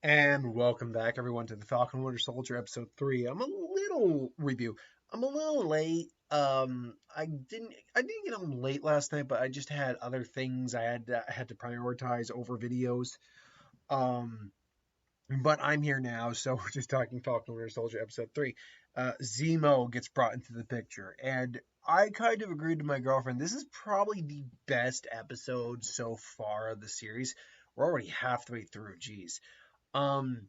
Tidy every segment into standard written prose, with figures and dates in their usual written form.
And welcome back, everyone, to the Falcon Winter Soldier episode 3. I'm a little late. I didn't get home late last night, but I just had other things I had to prioritize over videos. Um, but I'm here now, so we're just talking Falcon Winter Soldier episode 3. Zemo gets brought into the picture, and I kind of agreed with my girlfriend. This is probably the best episode so far of the series. We're already halfway through. Geez. Um,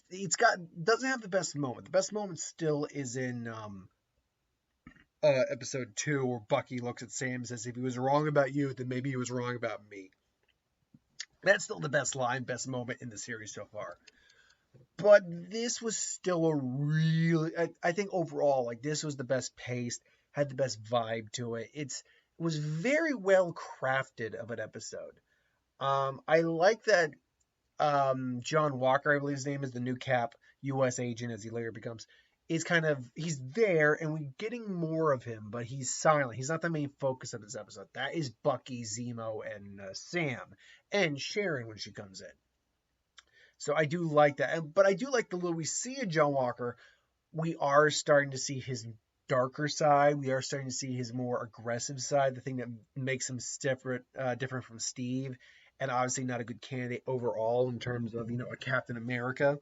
it's got doesn't have the best moment. The best moment still is in episode 2, where Bucky looks at Sam and says, "If he was wrong about you, then maybe he was wrong about me." That's still the best line, best moment in the series so far. But this was still a really, I think overall, like this was the best paced, had the best vibe to it. It was very well crafted of an episode. I like that John Walker, I believe his name is, the new Cap U.S. agent, as he later becomes, is he's there, and we're getting more of him, but he's silent. He's not the main focus of this episode. That is Bucky, Zemo, and Sam, and Sharon when she comes in. So I do like that, but I do like the little we see of John Walker. We are starting to see his darker side. We are starting to see his more aggressive side, the thing that makes him different from Steve, and obviously not a good candidate overall in terms of a Captain America.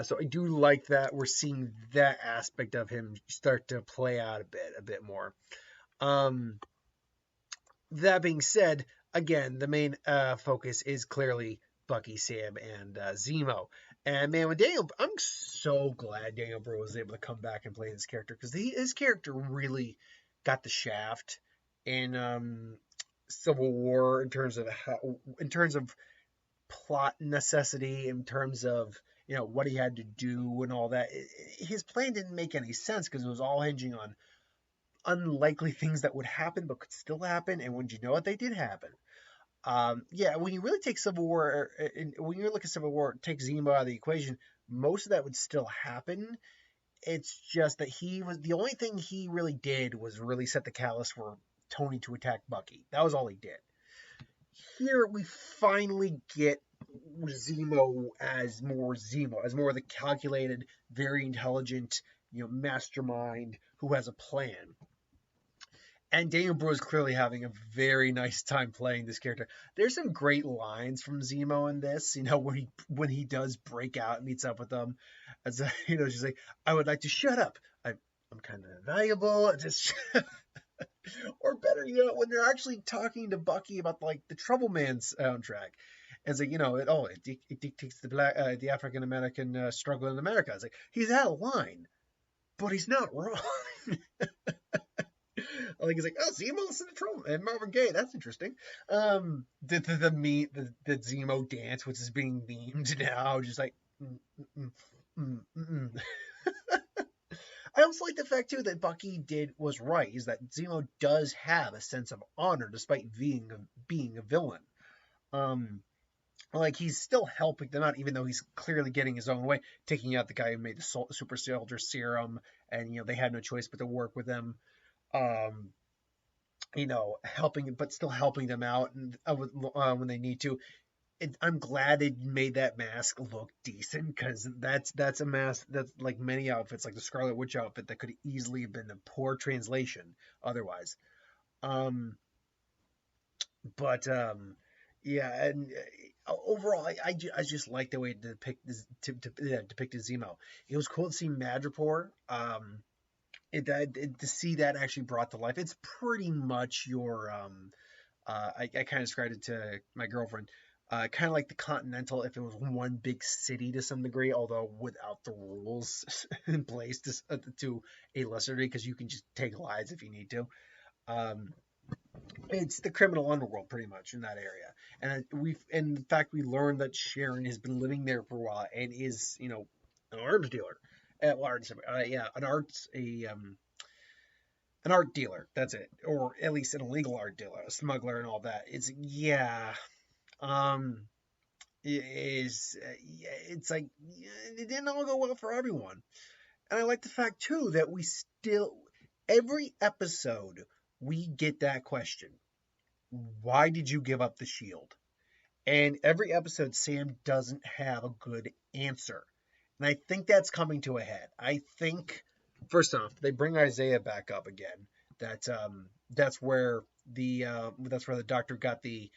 So I do like that we're seeing that aspect of him start to play out a bit more. Um, that being said, again, the main focus is clearly Bucky, Sam, and Zemo. And man, I'm so glad Daniel Brühl was able to come back and play this character, because his character really got the shaft in Civil War in terms of plot necessity, in terms of what he had to do and all that. His plan didn't make any sense because it was all hinging on unlikely things that would happen but could still happen, and when you know it, they did happen. Yeah, when you really take Civil War, when you look at Civil War, take Zemo out of the equation, most of that would still happen. It's just that he was the only thing he really did was really set the catalyst for Tony to attack Bucky. That was all he did. Here we finally get Zemo, as more of the calculated, very intelligent, mastermind who has a plan. And Daniel Brühl is clearly having a very nice time playing this character. There's some great lines from Zemo in this, when he does break out and meets up with them. As she's like, "I would like to shut up. I'm kind of valuable. Just or better, when they're actually talking to Bucky about like the Trouble Man soundtrack. And it's like, it dictates the African American struggle in America. It's like he's out of line, but he's not wrong. Like he's like, oh, Zemo's in the Trouble and Marvin Gaye. That's interesting. The Zemo dance, which is being memed now, just like. Mm, mm, mm, mm, mm. I also like the fact too that Bucky was right, is that Zemo does have a sense of honor despite being a villain. Um, like he's still helping them out, even though he's clearly getting his own way, taking out the guy who made the super soldier serum, and they had no choice but to work with him. Um, helping, but still helping them out and when they need to. I'm glad they made that mask look decent, because that's a mask that's like many outfits, like the Scarlet Witch outfit, that could easily have been a poor translation otherwise. Um, but yeah, and overall, I just like the way depicted Zemo. It was cool to see Madripoor. To see that actually brought to life. It's pretty much your I kind of described it to my girlfriend. Kind of like the Continental if it was one big city to some degree, although without the rules in place to a lesser degree, because you can just take lives if you need to. Um, it's the criminal underworld pretty much in that area, and in fact we learned that Sharon has been living there for a while and is an arms dealer at large. Yeah, an art dealer. That's it, or at least an illegal art dealer, a smuggler, and all that. Um, it's like it didn't all go well for everyone. And I like the fact too that we still every episode we get that question. Why did you give up the shield? And every episode, Sam doesn't have a good answer. And I think that's coming to a head. I think, first off, they bring Isaiah back up again. That's where the doctor got the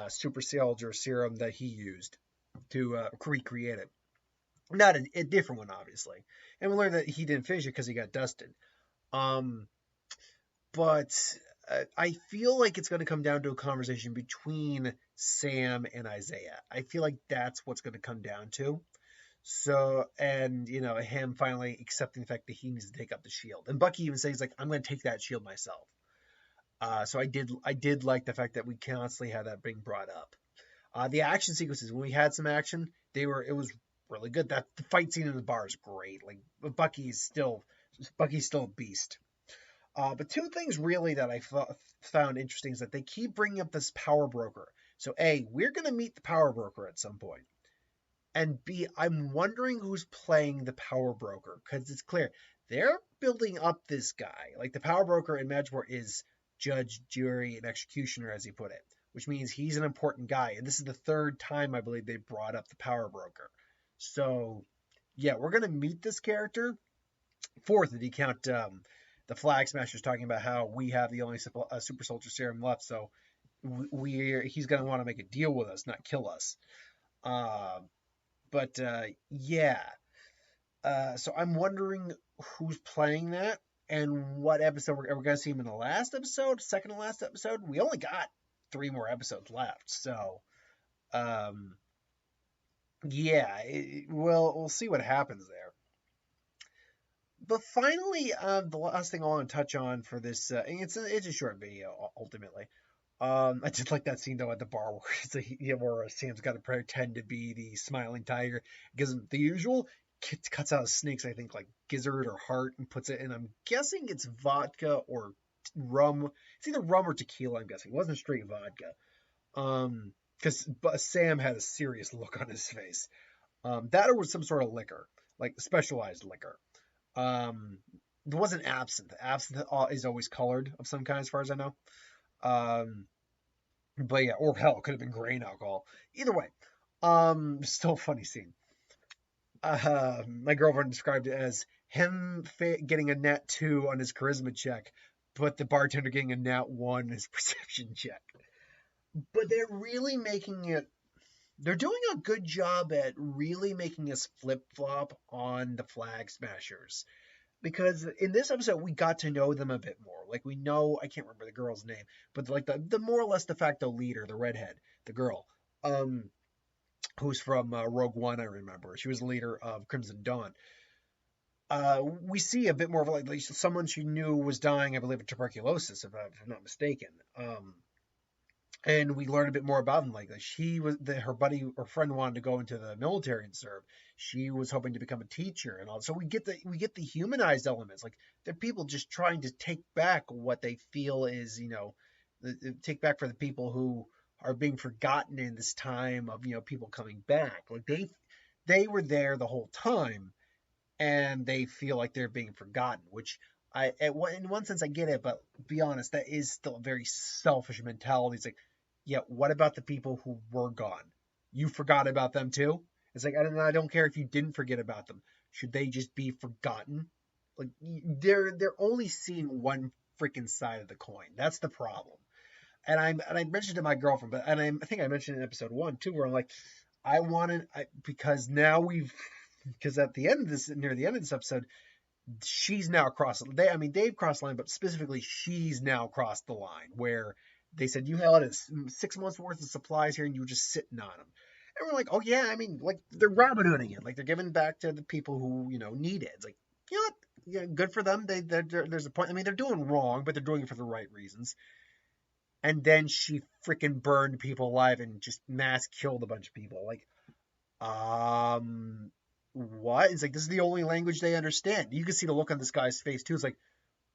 super soldier serum that he used to recreate it. Not a different one, obviously. And we learned that he didn't finish it because he got dusted. Um, but I feel like it's going to come down to a conversation between Sam and Isaiah. I feel like that's what's going to come down to. So, and him finally accepting the fact that he needs to take up the shield. And Bucky even says like, "I'm going to take that shield myself." So I did like the fact that we constantly had that being brought up. The action sequences, when we had some action, it was really good. That the fight scene in the bar is great. Like Bucky's still a beast. But two things really that I found interesting is that they keep bringing up this power broker. So A, we're going to meet the power broker at some point. And B, I'm wondering who's playing the power broker, because it's clear they're building up this guy. Like the power broker in Magport is judge, jury, and executioner, as he put it, which means he's an important guy. And this is the third time I believe they brought up the power broker. So yeah, we're going to meet this character. Fourth, if you count the Flag Smashers talking about how we have the only super soldier serum left, so he's going to want to make a deal with us, not kill us. But yeah. So I'm wondering who's playing that and what episode we're going to see him in the last episode, second to last episode. We only got 3 more episodes left, so yeah, we'll see what happens there. But finally, the last thing I want to touch on for this, it's a short video ultimately. I did like that scene though at the bar where Sam's got to pretend to be the smiling tiger, gives him the usual, cuts out snakes, I think like gizzard or heart, and puts it in. I'm guessing it's vodka or rum. It's either rum or tequila. I'm guessing it wasn't straight vodka. Because Sam had a serious look on his face. That or was some sort of liquor, like specialized liquor. There wasn't absinthe. Absinthe is always colored of some kind, as far as I know. But yeah, or hell, it could have been grain alcohol. Either way, still a funny scene. My girlfriend described it as him getting a nat 2 on his charisma check, but the bartender getting a nat 1 on his perception check. But they're really making it. They're doing a good job at really making us flip flop on the Flag Smashers. Because in this episode, we got to know them a bit more. Like, we know, I can't remember the girl's name, but like the more or less de facto leader, the redhead, the girl, who's from Rogue One, I remember. She was the leader of Crimson Dawn. We see a bit more of like someone she knew was dying, I believe, of tuberculosis, if I'm not mistaken. And we learn a bit more about them. Like she was her buddy or friend wanted to go into the military and serve. She was hoping to become a teacher and all. So we get the humanized elements. Like they're people just trying to take back what they feel is take back for the people who are being forgotten in this time of people coming back. Like they were there the whole time, and they feel like they're being forgotten, which in one sense I get it, but be honest, that is still a very selfish mentality. It's like, yeah, what about the people who were gone? You forgot about them too? It's like, I don't care if you didn't forget about them. Should they just be forgotten? Like they're only seeing one freaking side of the coin. That's the problem. And I mentioned to my girlfriend, I think I mentioned in episode 1 too, where I'm like, because now because at the end of this, near the end of this episode, she's now crossed. They've crossed the line, but specifically, she's now crossed the line where they said you had 6 months worth of supplies here, and you were just sitting on them. And we're like, oh yeah, like they're Robin Hooding it, like they're giving back to the people who need it. It's like, what? Yeah, good for them. There's a point. They're doing wrong, but they're doing it for the right reasons. And then she freaking burned people alive and just mass killed a bunch of people. Like, what? It's like, this is the only language they understand. You can see the look on this guy's face too. It's like,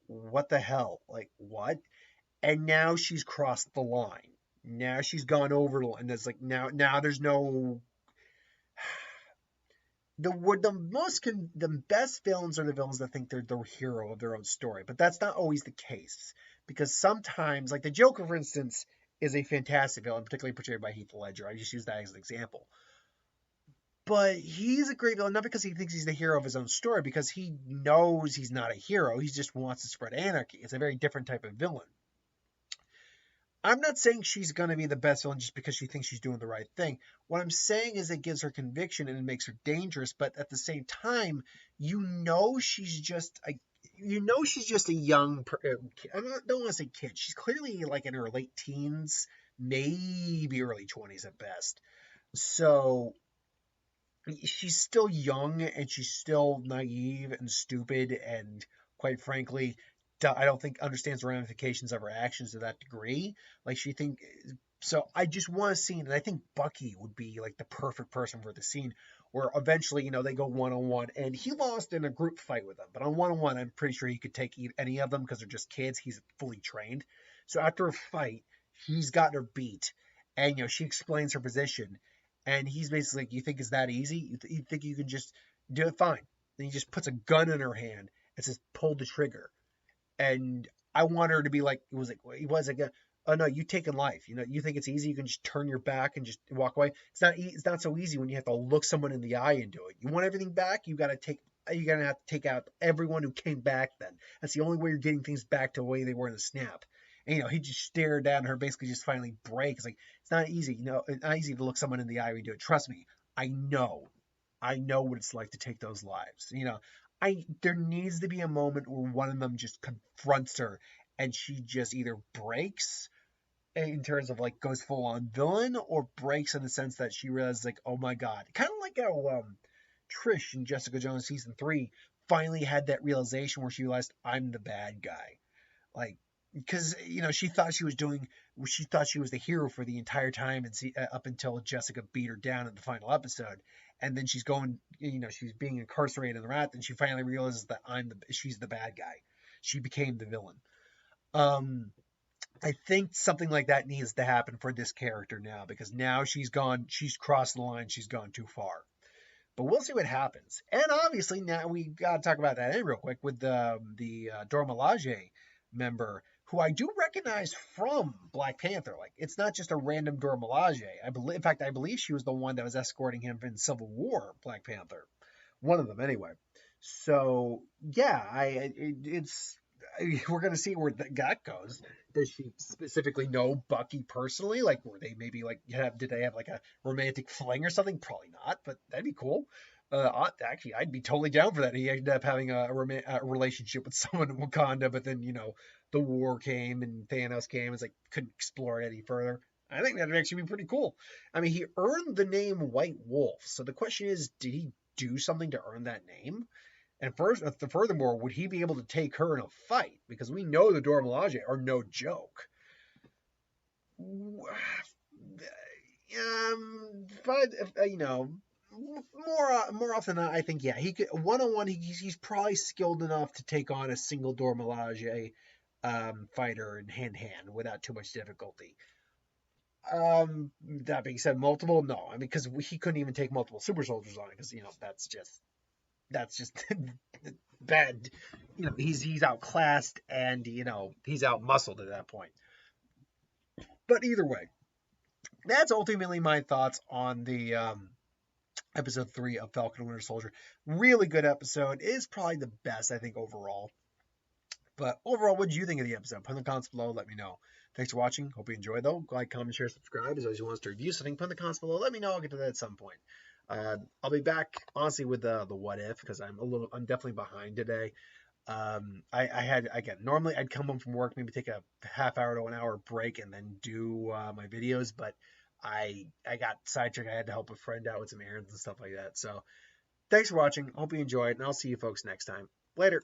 what the hell? Like, what? And now she's crossed the line. Now she's gone over the line. And it's like, now there's no. The best villains are the villains that think they're the hero of their own story, but that's not always the case, because sometimes, like the Joker, for instance, is a fantastic villain, particularly portrayed by Heath Ledger. I just use that as an example. But he's a great villain, not because he thinks he's the hero of his own story, because he knows he's not a hero. He just wants to spread anarchy. It's a very different type of villain. I'm not saying she's going to be the best villain just because she thinks she's doing the right thing. What I'm saying is it gives her conviction and it makes her dangerous, but at the same time, she's just a young. Don't want to say kid. She's clearly like in her late teens, maybe early 20s at best. So she's still young and she's still naive and stupid and quite frankly I don't think understands the ramifications of her actions to that degree. Like she think so. I just want a scene, and I think Bucky would be like the perfect person for the scene where eventually, they go 1-on-1, and he lost in a group fight with them, but on 1-on-1, I'm pretty sure he could take any of them because they're just kids. He's fully trained. So after a fight, he's got her beat, and she explains her position, and he's basically like, "You think it's that easy? You think you can just do it? Fine." Then he just puts a gun in her hand and says, "Pull the trigger." And I want her to be like, he was like, "Oh no, you taking life. You think it's easy? You can just turn your back and just walk away. It's not so easy when you have to look someone in the eye and do it. You want everything back? You're gonna have to take out everyone who came back. Then that's the only way you're getting things back to the way they were in the snap." And he just stared down at her, basically just finally break. It's like, it's not easy. It's not easy to look someone in the eye when you do it. Trust me, I know what it's like to take those lives. There needs to be a moment where one of them just confronts her and she just either breaks in terms of like goes full on villain, or breaks in the sense that she realizes like, oh my god, kind of like how Trish in Jessica Jones season 3 finally had that realization where she realized, I'm the bad guy. Like, because she thought she was the hero for the entire time, and up until Jessica beat her down in the final episode, and then she's being incarcerated in the rat, and she finally realizes that she's the bad guy. She became the villain. I think something like that needs to happen for this character now, because now she's crossed the line, she's gone too far. But we'll see what happens. And obviously now we got to talk about that real quick with the Dora Milaje member, who I do recognize from Black Panther. Like, it's not just a random Dora Milaje. In fact, I believe she was the one that was escorting him in Civil War Black Panther. One of them, anyway. So yeah, we're gonna see where that goes. Does she specifically know Bucky personally? Like, were they maybe like did they have like a romantic fling or something? Probably not, but that'd be cool. Actually, I'd be totally down for that. He ended up having a relationship with someone in Wakanda, but then the war came and Thanos came. It's like couldn't explore it any further. I think that'd actually be pretty cool. I mean, he earned the name White Wolf, so the question is, did he do something to earn that name? And furthermore, would he be able to take her in a fight? Because we know the Dora Milaje are no joke. But more often than not, I think he could 1-on-1. He's probably skilled enough to take on a single Dora Milaje fighter in hand without too much difficulty. That being said, multiple, no. I mean, because he couldn't even take multiple super soldiers on it, because that's just bad. He's outclassed and he's outmuscled at that point. But either way, that's ultimately my thoughts on the episode 3 of Falcon and Winter Soldier. Really good episode. It is probably the best, I think, overall. But overall, what did you think of the episode? Put in the comments below. Let me know. Thanks for watching. Hope you enjoyed, though. Like, comment, share, subscribe. As always, you want us to review something, put in the comments below. Let me know. I'll get to that at some point. I'll be back, honestly, with the what if, because I'm definitely behind today. Normally I'd come home from work, maybe take a half hour to an hour break and then do my videos, but I got sidetracked. I had to help a friend out with some errands and stuff like that. So thanks for watching. Hope you enjoyed, and I'll see you folks next time. Later.